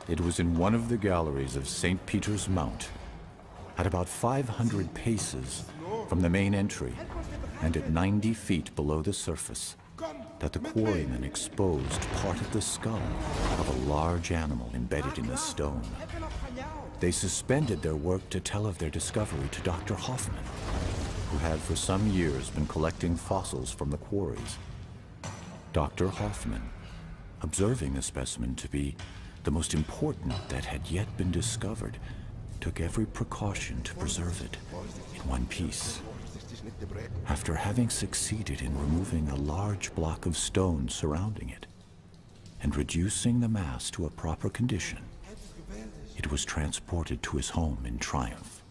It was in one of the galleries of St. Peter's Mount, at about 500 paces from the main entry and at 90 feet below the surface, that the quarrymen exposed part of the skull of a large animal embedded in the stone. They suspended their work to tell of their discovery to Dr. Hoffman, who had for some years been collecting fossils from the quarries. Dr. Hoffman, observing the specimen to be the most important that had yet been discovered, took every precaution to preserve it in one piece. After having succeeded in removing a large block of stone surrounding it and reducing the mass to a proper condition, it was transported to his home in triumph.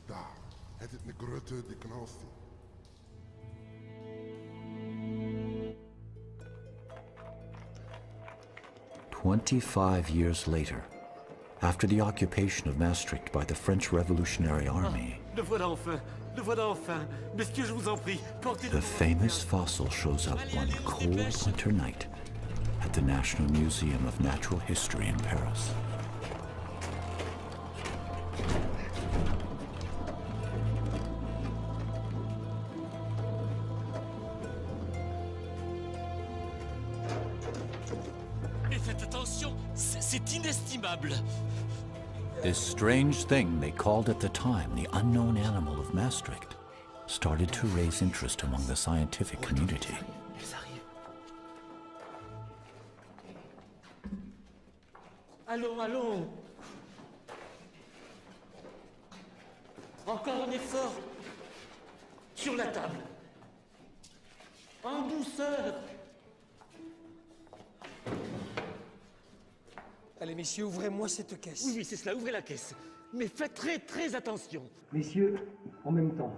25 years later, after the occupation of Maastricht by the French Revolutionary Army, Le voilà enfin. Le voilà enfin. Messieurs, je vous en prie, portez-le. the famous fossil shows up one cold winter night at the National Museum of Natural History in Paris. Mais faites attention, c'est inestimable. This strange thing they called at the time the unknown animal of Maastricht started to raise interest among the scientific community. Allons, allons. Encore un effort. Sur la table. En douceur. Allez, messieurs, ouvrez-moi cette caisse. Oui, oui, c'est cela, ouvrez la caisse. Mais faites très, très attention. Messieurs, en même temps.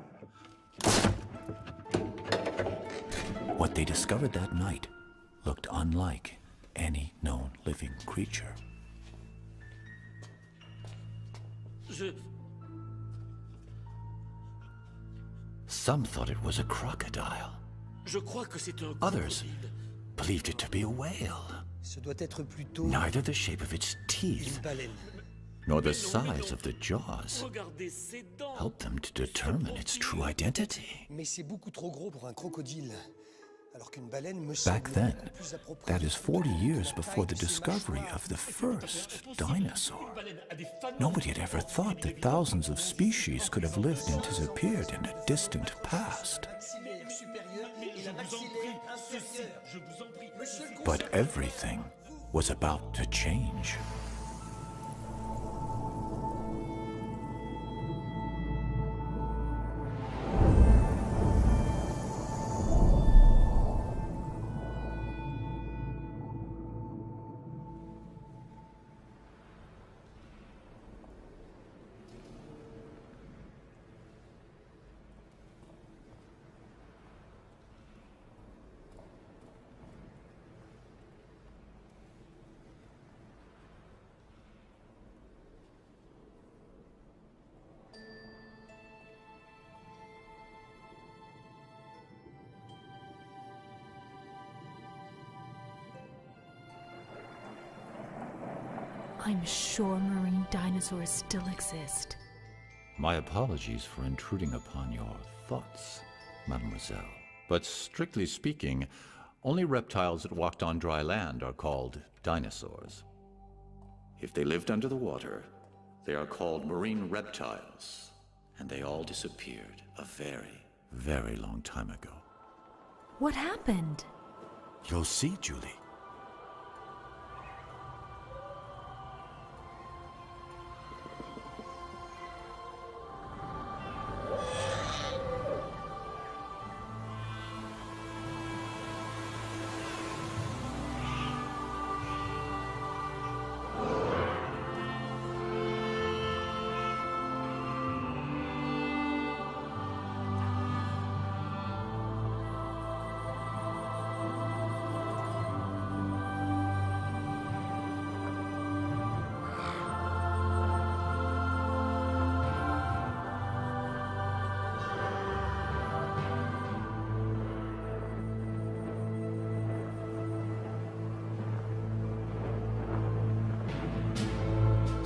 What they discovered that night looked unlike any known living creature. Some thought it was a crocodile. Je crois que c'est un Others crocodile. believed it to be a whale. Ce doit être plutôt Neither the shape of its teeth une baleine. nor the size of the jaws Regardez ses dents. helped them to determine its true identity. Mais c'est beaucoup trop gros pour un crocodile. Alors qu'une baleine me Back semble then, plus appropriée. that is 40 years before the discovery of the first dinosaur. Nobody had ever thought that thousands of species could have lived and disappeared in a distant past. But everything was about to change. I'm sure marine dinosaurs still exist. My apologies for intruding upon your thoughts, mademoiselle. But strictly speaking, only reptiles that walked on dry land are called dinosaurs. If they lived under the water, they are called marine reptiles. And they all disappeared a very, very long time ago. What happened? You'll see, Julie.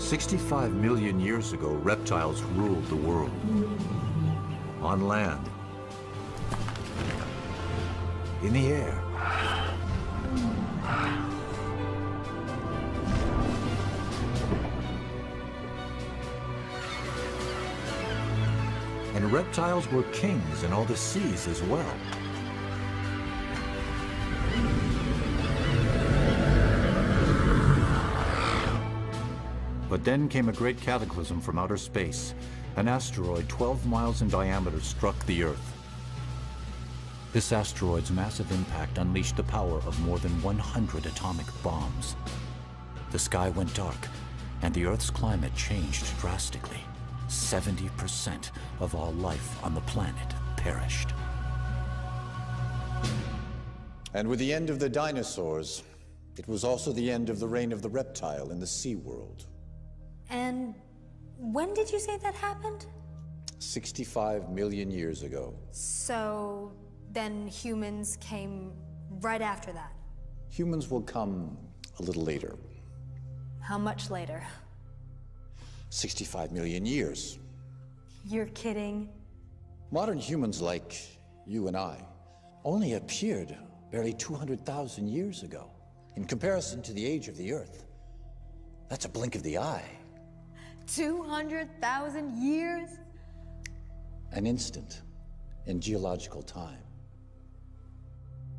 65 million years ago, reptiles ruled the world. On land, in the air, and reptiles were kings in all the seas as well. But then came a great cataclysm from outer space. An asteroid 12 miles in diameter struck the Earth. This asteroid's massive impact unleashed the power of more than 100 atomic bombs. The sky went dark, and the Earth's climate changed drastically. 70% of all life on the planet perished. And with the end of the dinosaurs, it was also the end of the reign of the reptile in the sea world. And when did you say that happened? 65 million years ago. So then humans came right after that. Humans will come a little later. How much later? 65 million years. You're kidding. Modern humans like you and I only appeared barely 200,000 years ago. In comparison to the age of the Earth, that's a blink of the eye. 200,000 years? An instant in geological time.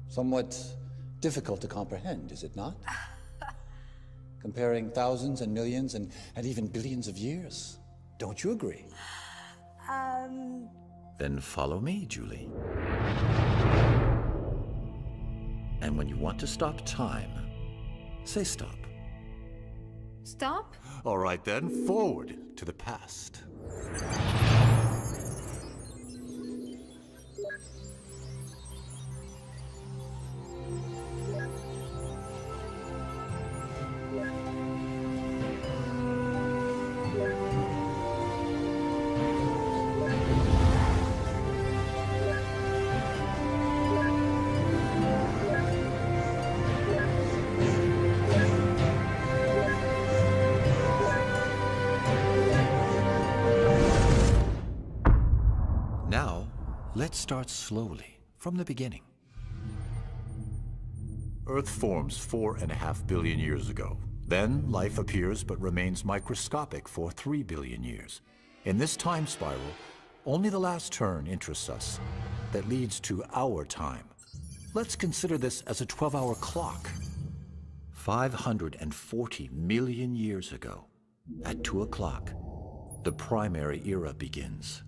Somewhat difficult to comprehend, is it not? Comparing thousands and millions and even billions of years. Don't you agree? Then follow me, Julie. And when you want to stop time, say stop. Stop? All right then, forward to the past. Let's start slowly, from the beginning. Earth forms 4.5 billion years ago. Then life appears but remains microscopic for 3 billion years. In this time spiral, only the last turn interests us. That leads to our time. Let's consider this as a 12-hour clock. 540 million years ago, at 2 o'clock, the primary era begins.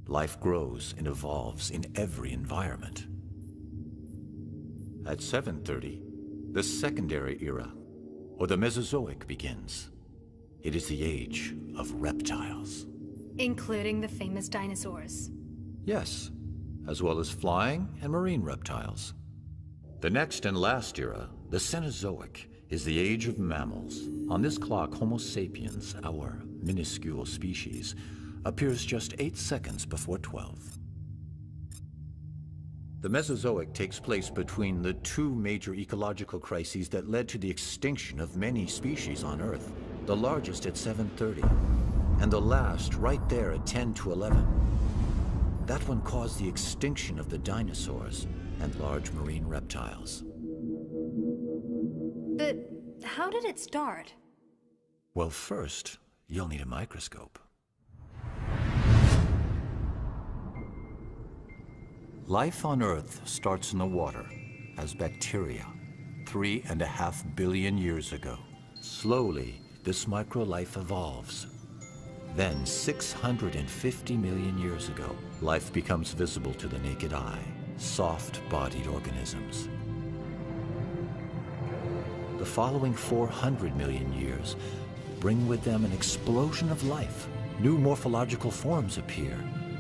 Life grows and evolves in every environment. At 7:30, the secondary era, or the Mesozoic, begins. It is the age of reptiles. Including the famous dinosaurs. Yes, as well as flying and marine reptiles. The next and last era, the Cenozoic, is the age of mammals. On this clock, Homo sapiens, our minuscule species, appears just 8 seconds before 12. The Mesozoic takes place between the two major ecological crises that led to the extinction of many species on Earth, the largest at 7:30, and the last right there at 10 to 11. That one caused the extinction of the dinosaurs and large marine reptiles. But how did it start? Well, first, you'll need a microscope. Life on Earth starts in the water as bacteria 3.5 billion years ago. Slowly, this microlife evolves. Then, 650 million years ago, life becomes visible to the naked eye, soft-bodied organisms. The following 400 million years bring with them an explosion of life. New morphological forms appear,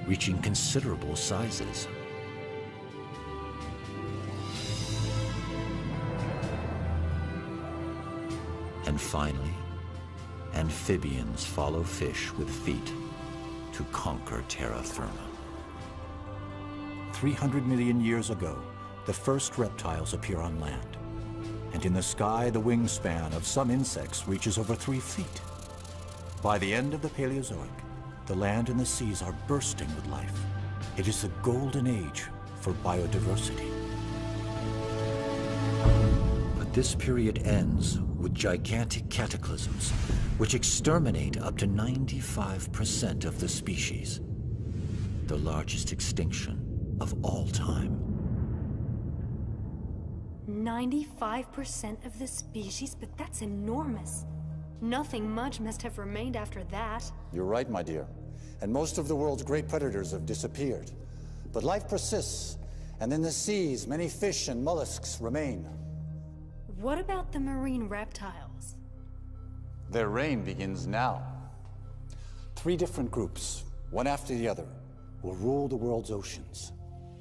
reaching considerable sizes. And finally, amphibians follow fish with feet to conquer terra firma. 300 million years ago, the first reptiles appear on land. And in the sky, the wingspan of some insects reaches over 3 feet. By the end of the Paleozoic, the land and the seas are bursting with life. It is the golden age for biodiversity. But this period ends with gigantic cataclysms, which exterminate up to 95% of the species. The largest extinction of all time. 95% of the species? But that's enormous. Nothing much must have remained after that. You're right, my dear. And most of the world's great predators have disappeared. But life persists, and in the seas, many fish and mollusks remain. What about the marine reptiles? Their reign begins now. 3 different groups, one after the other, will rule the world's oceans.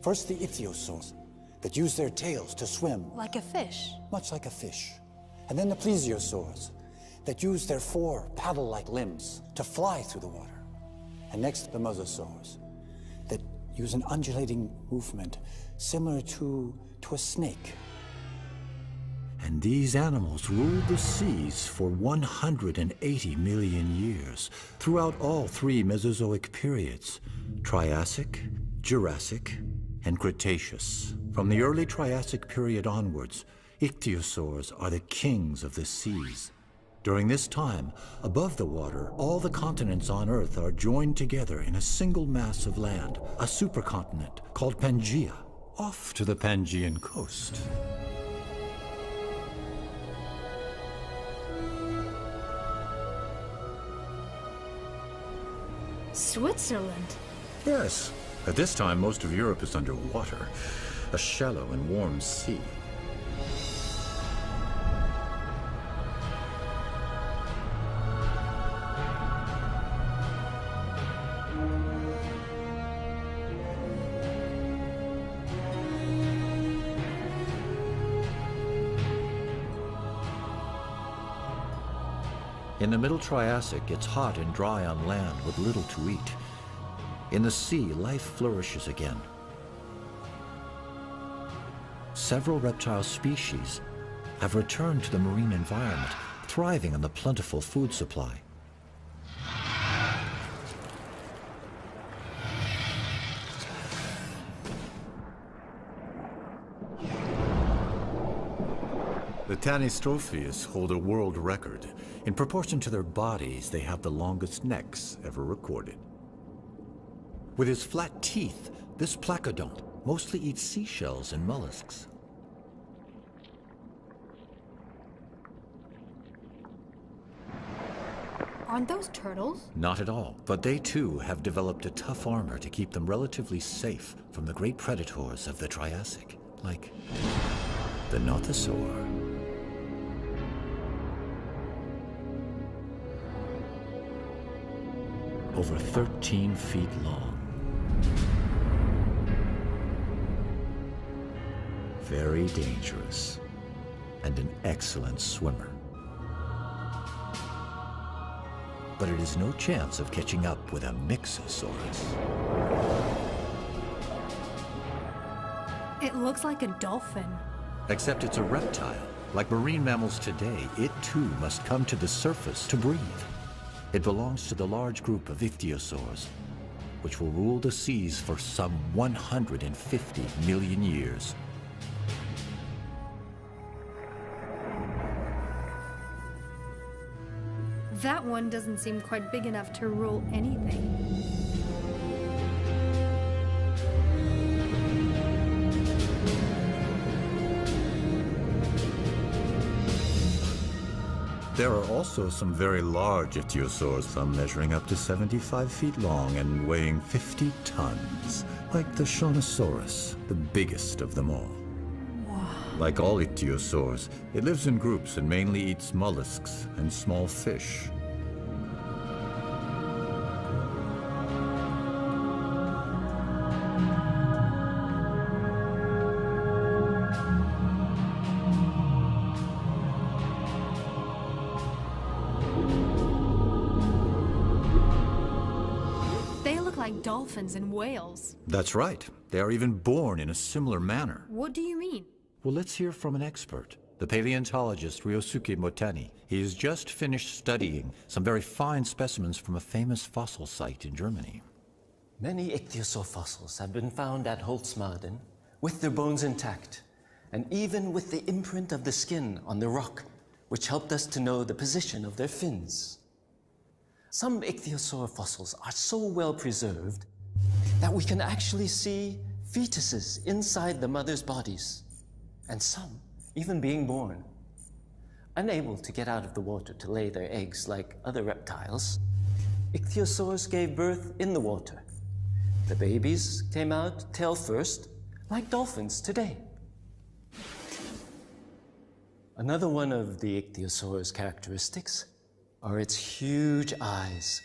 First, the ichthyosaurs, that use their tails to swim. Like a fish. Much like a fish. And then the plesiosaurs, that use their 4 paddle-like limbs to fly through the water. And next, the mosasaurs, that use an undulating movement similar to a snake. And these animals ruled the seas for 180 million years, throughout all 3 Mesozoic periods: Triassic, Jurassic, and Cretaceous. From the early Triassic period onwards, ichthyosaurs are the kings of the seas. During this time, above the water, all the continents on Earth are joined together in a single mass of land, a supercontinent called Pangaea, off to the Pangaean coast. Switzerland? Yes. At this time, most of Europe is underwater, a shallow and warm sea. In the Middle Triassic, it's hot and dry on land with little to eat. In the sea, life flourishes again. Several reptile species have returned to the marine environment, thriving on the plentiful food supply. The Tanistrophes hold a world record. In proportion to their bodies, they have the longest necks ever recorded. With his flat teeth, this placodont mostly eats seashells and mollusks. Aren't those turtles? Not at all, but they too have developed a tough armor to keep them relatively safe from the great predators of the Triassic, like the nothosaur. Over 13 feet long. Very dangerous, and an excellent swimmer. But it is no chance of catching up with a Mixosaurus. It looks like a dolphin. Except it's a reptile. Like marine mammals today, it too must come to the surface to breathe. It belongs to the large group of ichthyosaurs, which will rule the seas for some 150 million years. That one doesn't seem quite big enough to rule anything. There are also some very large ichthyosaurs, some measuring up to 75 feet long and weighing 50 tons, like the Shawnosaurus, the biggest of them all. Wow. Like all ichthyosaurs, it lives in groups and mainly eats mollusks and small fish. Like dolphins and whales. That's right. They are even born in a similar manner. What do you mean? Well, let's hear from an expert. the paleontologist Ryosuke Motani. He has just finished studying some very fine specimens from a famous fossil site in Germany. Many ichthyosaur fossils have been found at Holzmaden with their bones intact, and even with the imprint of the skin on the rock, which helped us to know the position of their fins. Some ichthyosaur fossils are so well preserved that we can actually see fetuses inside the mother's bodies, and some even being born. Unable to get out of the water to lay their eggs like other reptiles, ichthyosaurs gave birth in the water. The babies came out tail first, like dolphins today. Another one of the ichthyosaur's characteristics are its huge eyes,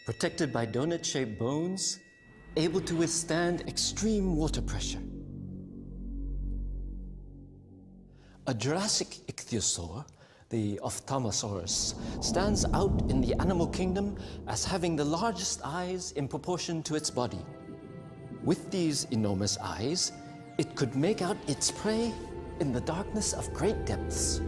protected by donut-shaped bones, able to withstand extreme water pressure. A Jurassic ichthyosaur, the Ophthalmosaurus, stands out in the animal kingdom as having the largest eyes in proportion to its body. With these enormous eyes, it could make out its prey in the darkness of great depths.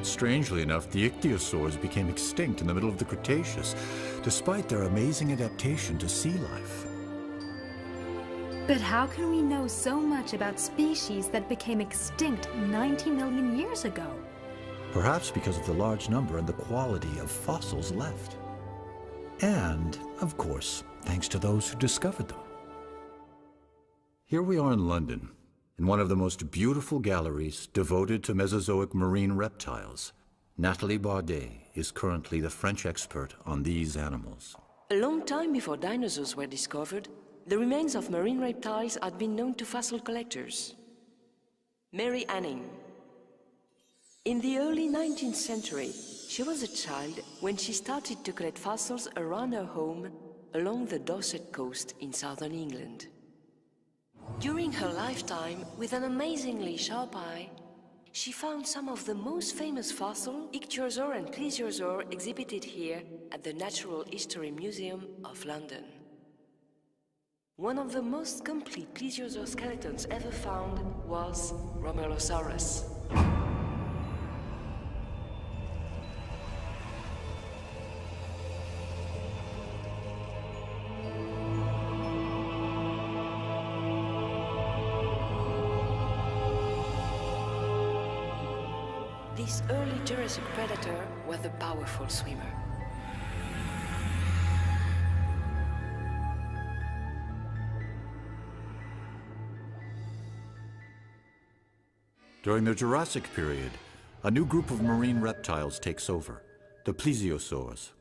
Strangely enough, the ichthyosaurs became extinct in the middle of the Cretaceous, despite their amazing adaptation to sea life. But how can we know so much about species that became extinct 90 million years ago? Perhaps because of the large number and the quality of fossils left. And, of course, thanks to those who discovered them. Here we are in London, in one of the most beautiful galleries devoted to Mesozoic marine reptiles. Nathalie Baudet is currently the French expert on these animals. A long time before dinosaurs were discovered, the remains of marine reptiles had been known to fossil collectors. Mary Anning. In the early 19th century, she was a child when she started to collect fossils around her home along the Dorset coast in southern England. During her lifetime, with an amazingly sharp eye, she found some of the most famous fossils, ichthyosaur and plesiosaur, exhibited here at the Natural History Museum of London. One of the most complete plesiosaur skeletons ever found was Romelosaurus. This early Jurassic predator was a powerful swimmer. During the Jurassic period, a new group of marine reptiles takes over, the plesiosaurs.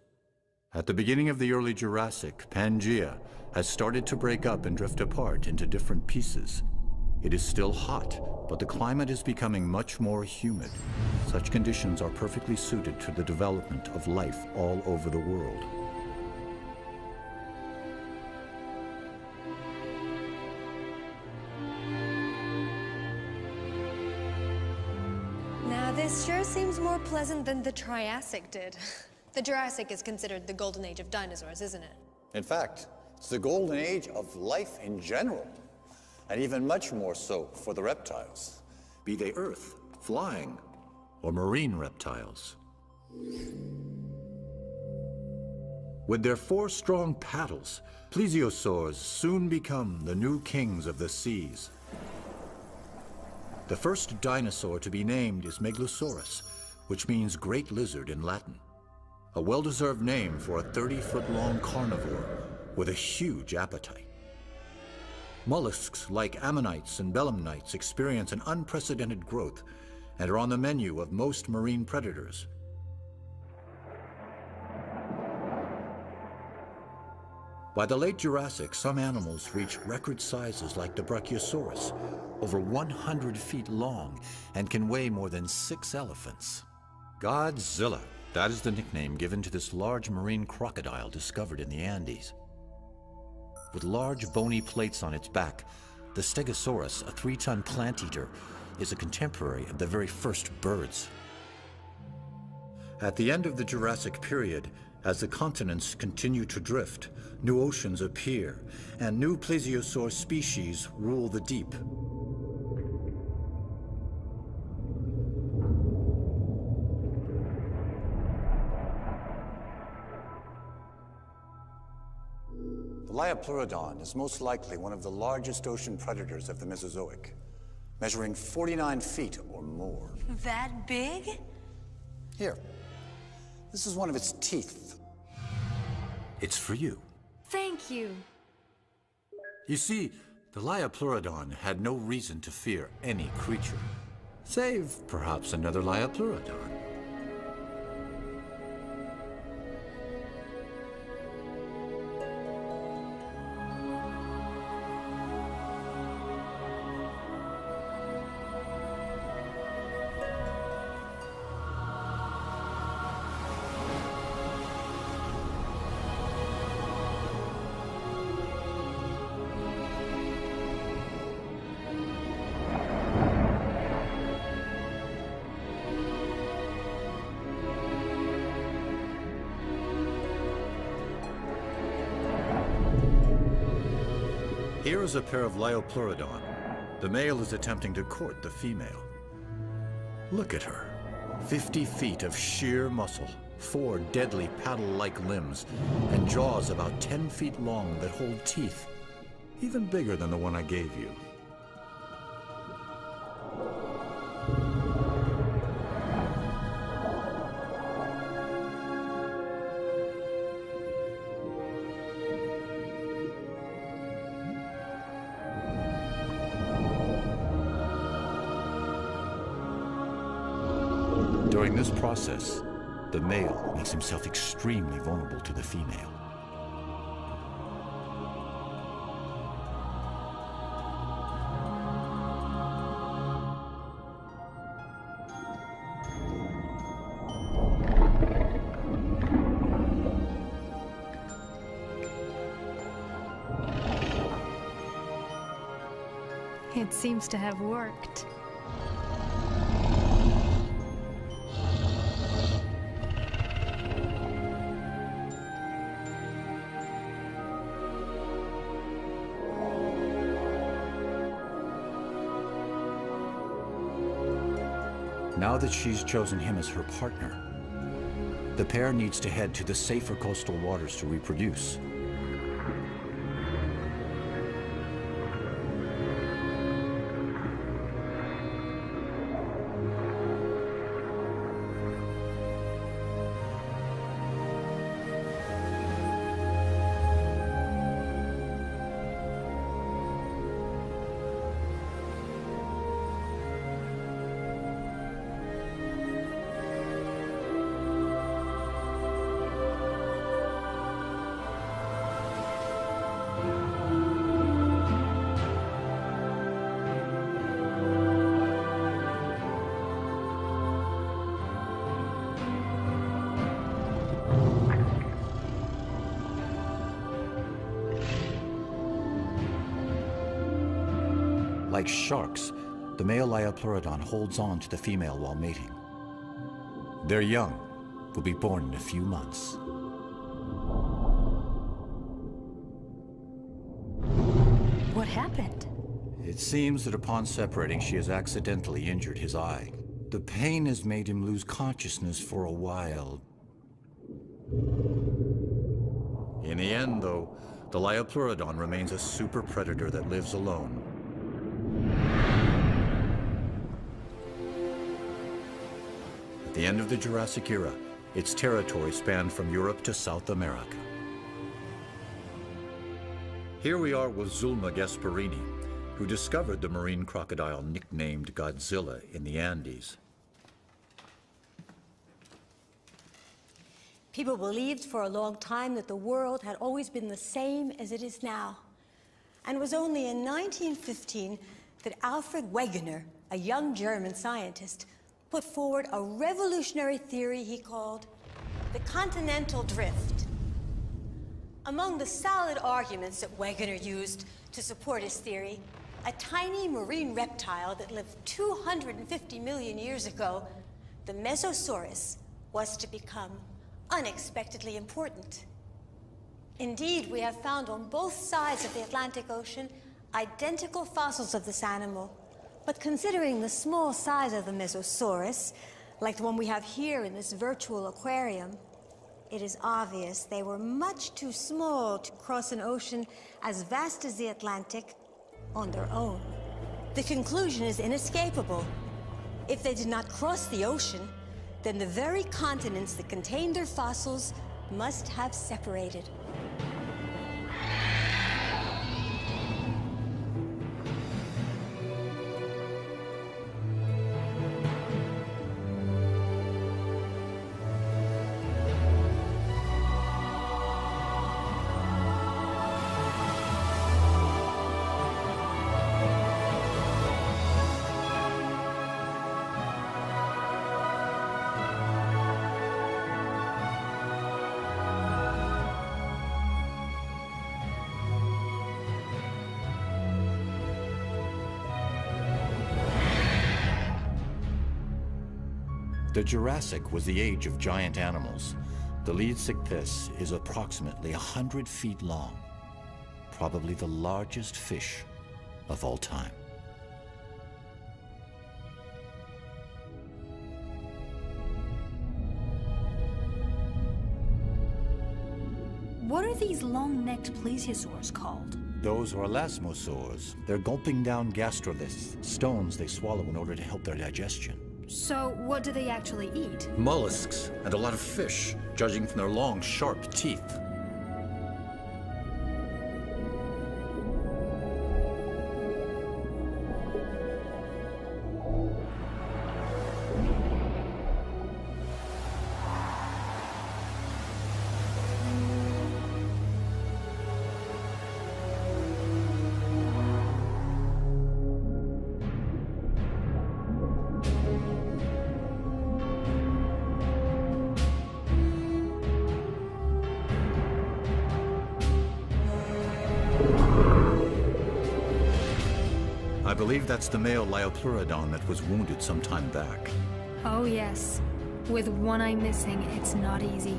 At the beginning of the early Jurassic, Pangaea has started to break up and drift apart into different pieces. It is still hot, but the climate is becoming much more humid. Such conditions are perfectly suited to the development of life all over the world. Now this sure seems more pleasant than the Triassic did. The Jurassic is considered the golden age of dinosaurs, isn't it? In fact, it's the golden age of life in general, and even much more so for the reptiles. Be they earth, flying, or marine reptiles. With their 4 strong paddles, plesiosaurs soon become the new kings of the seas. The first dinosaur to be named is Megalosaurus, which means great lizard in Latin. A well-deserved name for a 30-foot-long carnivore with a huge appetite. Mollusks like ammonites and belemnites experience an unprecedented growth and are on the menu of most marine predators. By the late Jurassic, some animals reach record sizes like the Brachiosaurus, over 100 feet long, and can weigh more than 6 elephants. Godzilla, that is the nickname given to this large marine crocodile discovered in the Andes. With large bony plates on its back, the Stegosaurus, a 3-ton plant eater, is a contemporary of the very first birds. At the end of the Jurassic period, as the continents continue to drift, new oceans appear, and new plesiosaur species rule the deep. The Liopleurodon is most likely one of the largest ocean predators of the Mesozoic, measuring 49 feet or more. That big? Here, this is one of its teeth. It's for you. Thank you. You see, the Liopleurodon had no reason to fear any creature, save perhaps another Liopleurodon. Here is a pair of Liopleurodon. The male is attempting to court the female. Look at her. 50 feet of sheer muscle, 4 deadly paddle-like limbs, and jaws about 10 feet long that hold teeth, even bigger than the one I gave you. During this process, the male makes himself extremely vulnerable to the female. It seems to have worked. Now that she's chosen him as her partner, the pair needs to head to the safer coastal waters to reproduce. Like sharks, the male Liopleurodon holds on to the female while mating. Their young will be born in a few months. What happened? It seems that upon separating, she has accidentally injured his eye. The pain has made him lose consciousness for a while. In the end, though, the Liopleurodon remains a super predator that lives alone. At the end of the Jurassic era, its territory spanned from Europe to South America. Here we are with Zulma Gasparini, who discovered the marine crocodile nicknamed Godzilla in the Andes. People believed for a long time that the world had always been the same as it is now. And it was only in 1915 that Alfred Wegener, a young German scientist, put forward a revolutionary theory he called the continental drift. Among the solid arguments that Wegener used to support his theory, a tiny marine reptile that lived 250 million years ago, the Mesosaurus, was to become unexpectedly important. Indeed, we have found on both sides of the Atlantic Ocean identical fossils of this animal. But considering the small size of the Mesosaurus, like the one we have here in this virtual aquarium, it is obvious they were much too small to cross an ocean as vast as the Atlantic on their own. The conclusion is inescapable. If they did not cross the ocean, then the very continents that contained their fossils must have separated. The Jurassic was the age of giant animals. The Leedsichthys is approximately 100 feet long, probably the largest fish of all time. What are these long-necked plesiosaurs called? Those are elasmosaurs. They're gulping down gastroliths, stones they swallow in order to help their digestion. So, what do they actually eat? Mollusks and a lot of fish, judging from their long, sharp teeth. I believe that's the male Liopleurodon that was wounded some time back. Oh yes. With one eye missing, it's not easy.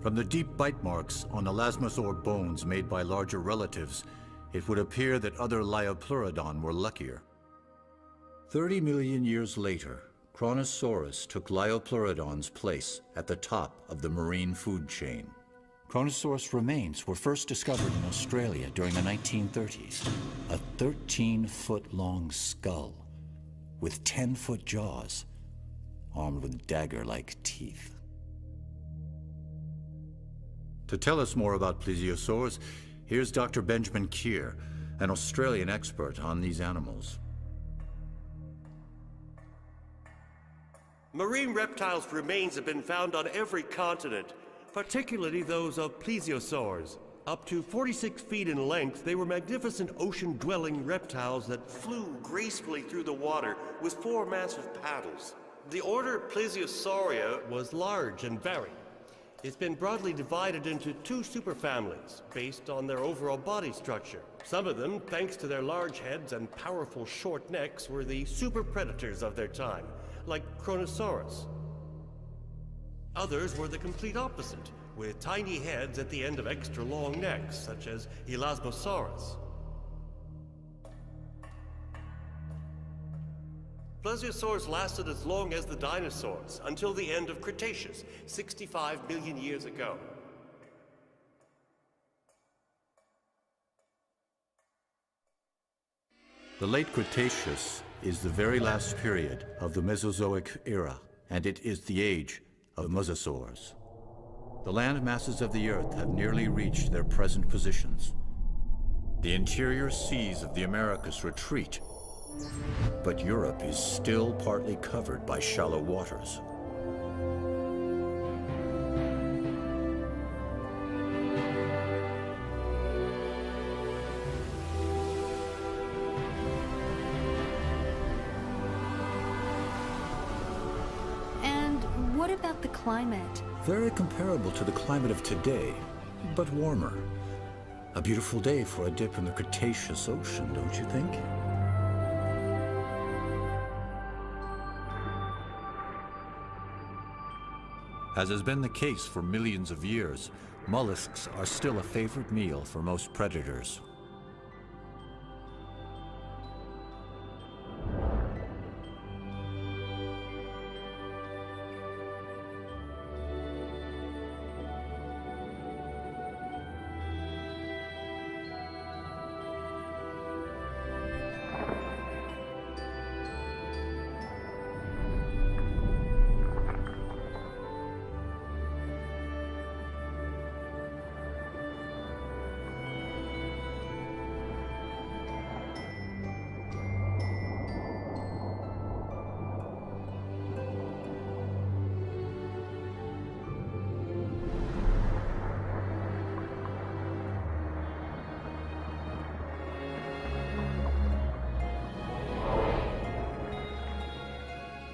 From the deep bite marks on elasmosaur bones made by larger relatives, it would appear that other Liopleurodon were luckier. 30 million years later, Kronosaurus took Liopleurodon's place at the top of the marine food chain. Kronosaurus remains were first discovered in Australia during the 1930s. A 13-foot-long skull with 10-foot jaws, armed with dagger-like teeth. To tell us more about plesiosaurs, here's Dr. Benjamin Keir, an Australian expert on these animals. Marine reptiles' remains have been found on every continent, particularly those of plesiosaurs. Up to 46 feet in length, they were magnificent ocean-dwelling reptiles that flew gracefully through the water with 4 massive paddles. The order Plesiosauria was large and varied. It's been broadly divided into 2 superfamilies based on their overall body structure. Some of them, thanks to their large heads and powerful short necks, were the super predators of their time, like Kronosaurus. Others were the complete opposite, with tiny heads at the end of extra long necks, such as Elasmosaurus. Plesiosaurs lasted as long as the dinosaurs, until the end of Cretaceous, 65 million years ago. The late Cretaceous is the very last period of the Mesozoic era, and it is the age of mosasaurs. The land masses of the Earth have nearly reached their present positions. The interior seas of the Americas retreat, but Europe is still partly covered by shallow waters. And what about the climate? Very comparable to the climate of today, but warmer. A beautiful day for a dip in the Cretaceous Ocean, don't you think? As has been the case for millions of years, mollusks are still a favorite meal for most predators.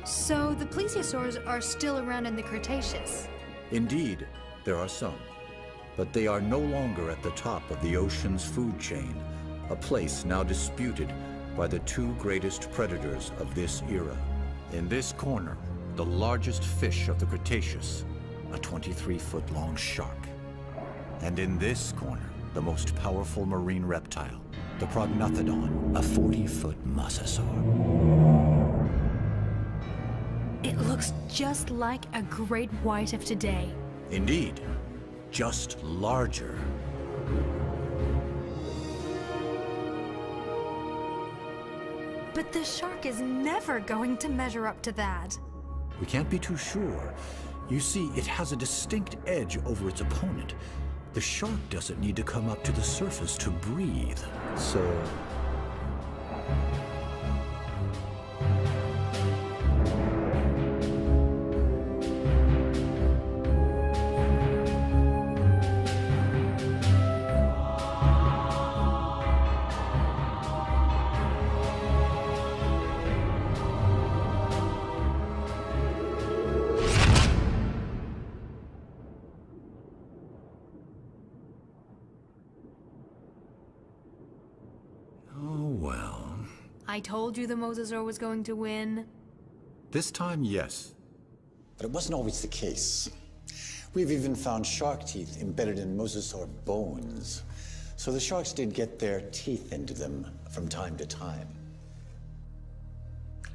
So the plesiosaurs are still around in the Cretaceous? Indeed, there are some, but they are no longer at the top of the ocean's food chain, a place now disputed by the 2 greatest predators of this era. In this corner, the largest fish of the Cretaceous, a 23-foot-long shark. And in this corner, the most powerful marine reptile, the prognathodon, a 40-foot mosasaur. It looks just like a great white of today. Indeed, just larger. But the shark is never going to measure up to that. We can't be too sure. You see, it has a distinct edge over its opponent. The shark doesn't need to come up to the surface to breathe, so... I told you the mosasaur was going to win. This time, yes. But it wasn't always the case. We've even found shark teeth embedded in mosasaur bones. So the sharks did get their teeth into them from time to time.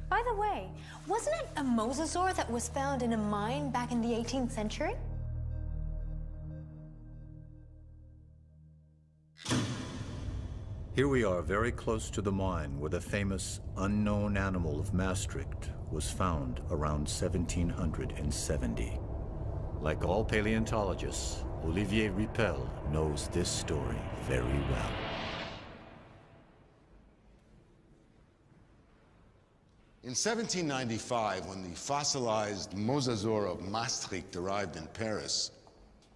By the way, wasn't it a mosasaur that was found in a mine back in the 18th century? Here we are, very close to the mine where the famous unknown animal of Maastricht was found around 1770. Like all paleontologists, Olivier Rippel knows this story very well. In 1795, when the fossilized mosasaur of Maastricht arrived in Paris,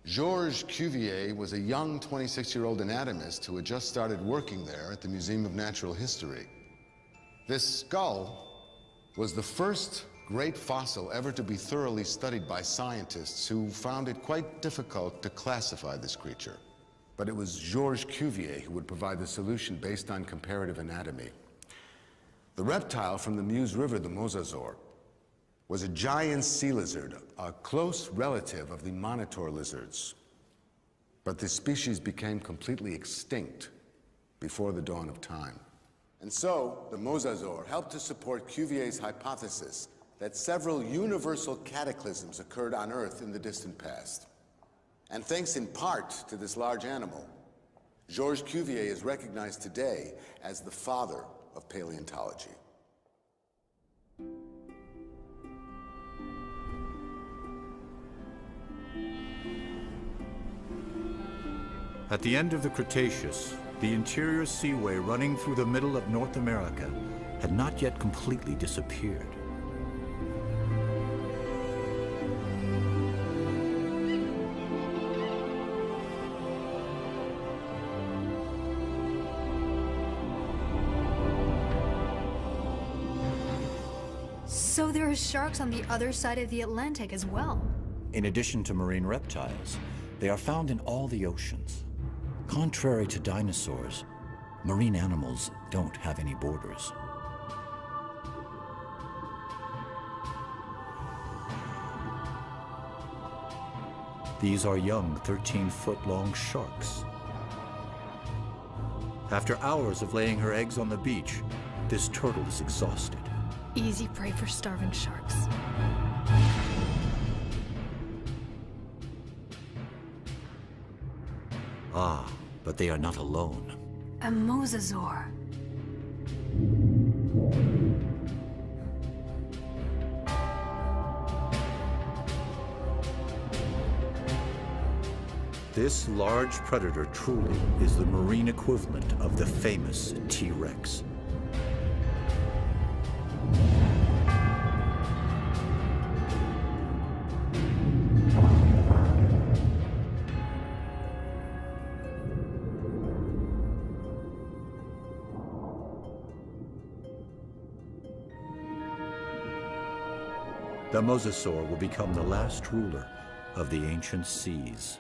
Georges Cuvier was a young 26-year-old anatomist who had just started working there at the Museum of Natural History. This skull was the first great fossil ever to be thoroughly studied by scientists who found it quite difficult to classify this creature. But it was Georges Cuvier who would provide the solution based on comparative anatomy. The reptile from the Meuse River, the mosasaur, was a giant sea lizard, a close relative of the monitor lizards. But this species became completely extinct before the dawn of time. And so, the mosasaur helped to support Cuvier's hypothesis that several universal cataclysms occurred on Earth in the distant past. And thanks in part to this large animal, Georges Cuvier is recognized today as the father of paleontology. At the end of the Cretaceous, the interior seaway running through the middle of North America had not yet completely disappeared. So there are sharks on the other side of the Atlantic as well. In addition to marine reptiles, they are found in all the oceans. Contrary to dinosaurs, marine animals don't have any borders. These are young 13-foot-long sharks. After hours of laying her eggs on the beach, this turtle is exhausted. Easy prey for starving sharks. Ah, but they are not alone. A mosasaur. This large predator truly is the marine equivalent of the famous T-Rex. The mosasaur will become the last ruler of the ancient seas.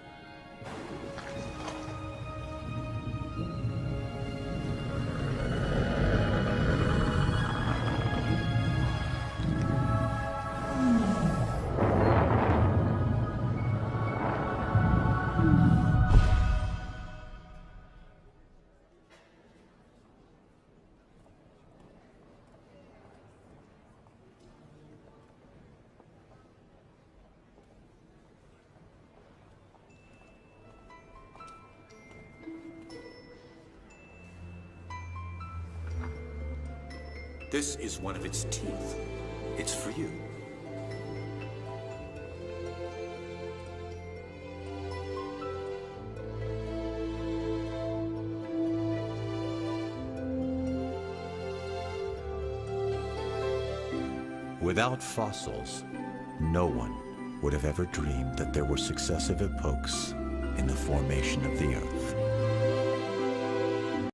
This is one of its teeth. It's for you. Without fossils, no one would have ever dreamed that there were successive epochs in the formation of the Earth.